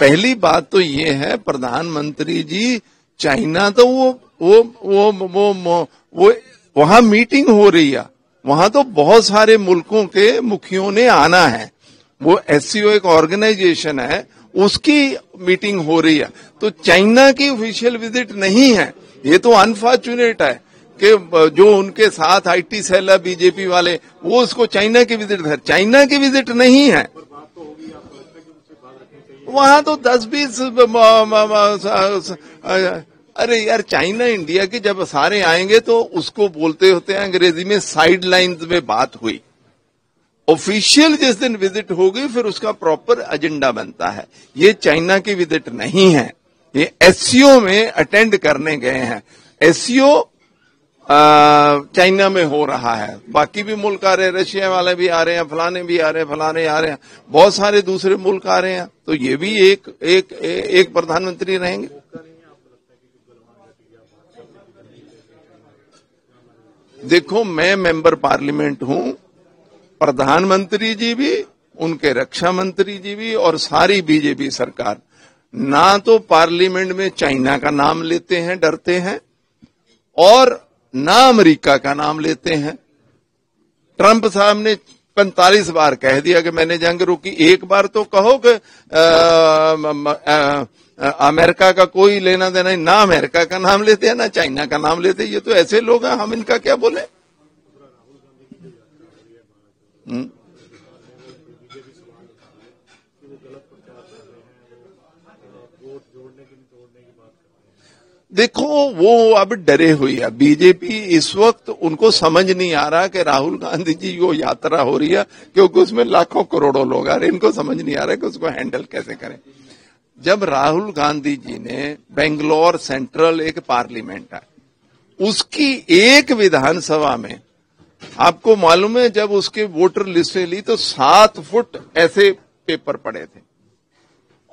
पहली बात तो ये है प्रधानमंत्री जी, चाइना तो वो वहां मीटिंग हो रही है, वहां तो बहुत सारे मुल्कों के मुखियों ने आना है, वो एससीओ एक ऑर्गेनाइजेशन है, उसकी मीटिंग हो रही है, तो चाइना की ऑफिशियल विजिट नहीं है। ये तो अनफॉर्चुनेट है कि जो उनके साथ आईटी सेल है बीजेपी वाले, वो उसको चाइना की विजिट है, चाइना की विजिट नहीं है। वहां तो 10-20 अरे यार, चाइना इंडिया के जब सारे आएंगे तो उसको बोलते होते हैं अंग्रेजी में साइड लाइन्स में बात हुई। ऑफिशियल जिस दिन विजिट होगी फिर उसका प्रॉपर एजेंडा बनता है। ये चाइना की विजिट नहीं है, ये एससीओ में अटेंड करने गए हैं। एससीओ चाइना में हो रहा है, बाकी भी मुल्क आ रहे हैं, रशिया वाले भी आ रहे हैं, फलाने भी आ रहे हैं, फलाने आ रहे हैं, बहुत सारे दूसरे मुल्क आ रहे हैं, तो ये भी एक प्रधानमंत्री रहेंगे। देखो, मैं मेंबर पार्लियामेंट हूं, प्रधानमंत्री जी भी, उनके रक्षा मंत्री जी भी और सारी बीजेपी सरकार ना तो पार्लियामेंट में चाइना का नाम लेते हैं, डरते हैं, और ना अमेरिका का नाम लेते हैं। ट्रंप साहब ने 45 बार कह दिया कि मैंने जंग रोकी, एक बार तो कहो कि अमेरिका का कोई लेना देना नहीं, ना अमेरिका का नाम लेते हैं ना चाइना का नाम लेते हैं। ये तो ऐसे लोग हैं, हम इनका क्या बोले। देखो, वो अब डरे हुई है बीजेपी इस वक्त, उनको समझ नहीं आ रहा कि राहुल गांधी जी वो यात्रा हो रही है, क्योंकि उसमें लाखों करोड़ों लोग आ रहे हैं, इनको समझ नहीं आ रहा है कि उसको हैंडल कैसे करें। जब राहुल गांधी जी ने बेंगलोर सेंट्रल एक पार्लियामेंट है, उसकी एक विधानसभा में, आपको मालूम है जब उसके वोटर लिस्ट ली तो 7 फुट ऐसे पेपर पड़े थे,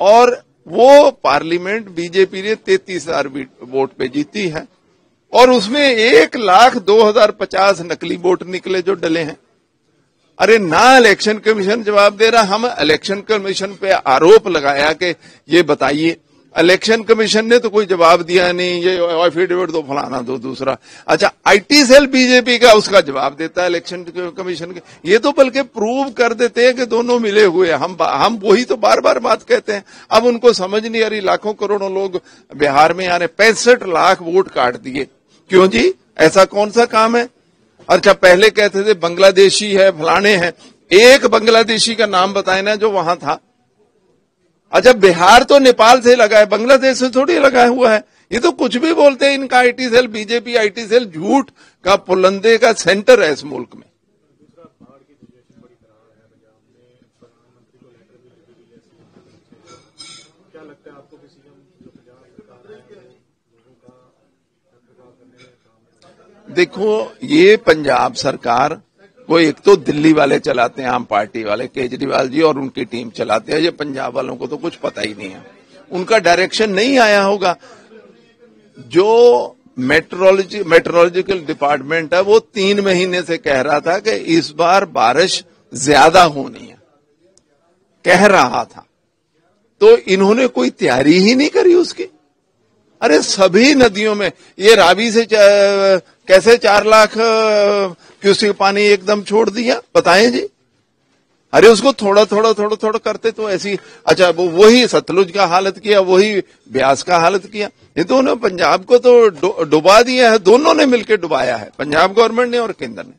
और वो पार्लियामेंट बीजेपी ने 33,000 वोट पे जीती है, और उसमें 1,02,050 नकली वोट निकले जो डले हैं। अरे ना इलेक्शन कमीशन जवाब दे रहा, हम इलेक्शन कमीशन पे आरोप लगाया कि ये बताइए, इलेक्शन कमीशन ने तो कोई जवाब दिया नहीं, ये एफिडेविट दो, फलाना दो, दूसरा। अच्छा, आईटी सेल बीजेपी का उसका जवाब देता है इलेक्शन कमीशन के, ये तो बल्कि प्रूव कर देते हैं कि दोनों मिले हुए। हम वही तो बार बार बात कहते हैं। अब उनको समझ नहीं आ रही, लाखों करोड़ों लोग बिहार में आ रहे, 65 लाख वोट काट दिए। क्यों जी, ऐसा कौन सा काम है? अच्छा, पहले कहते थे बांग्लादेशी है, फलाने हैं, एक बांग्लादेशी का नाम बताए ना जो वहां था। अच्छा, बिहार तो नेपाल से लगा है, बांग्लादेश से थोड़ी लगा हुआ है। ये तो कुछ भी बोलते हैं, इनका IT cell, BJP IT cell झूठ का पुलंदे का सेंटर है इस मुल्क में। देखो, ये पंजाब सरकार वो एक तो दिल्ली वाले चलाते हैं, आम पार्टी वाले, केजरीवाल जी और उनकी टीम चलाते हैं। ये पंजाब वालों को तो कुछ पता ही नहीं है, उनका डायरेक्शन नहीं आया होगा। जो मेट्रोलॉजिकल डिपार्टमेंट है वो 3 महीने से कह रहा था कि इस बार बारिश ज्यादा होनी है, कह रहा था, तो इन्होंने कोई तैयारी ही नहीं करी उसकी। अरे सभी नदियों में, ये रावी से कैसे 4 लाख क्यूसेक पानी एकदम छोड़ दिया, बताएं जी। अरे उसको थोड़ा थोड़ा करते तो ऐसी। अच्छा, वो वही सतलुज का हालत किया, वही ब्यास का हालत किया। ये दोनों पंजाब को तो डुबा दिया है, दोनों ने मिलकर डुबाया है, पंजाब गवर्नमेंट ने और केंद्र ने।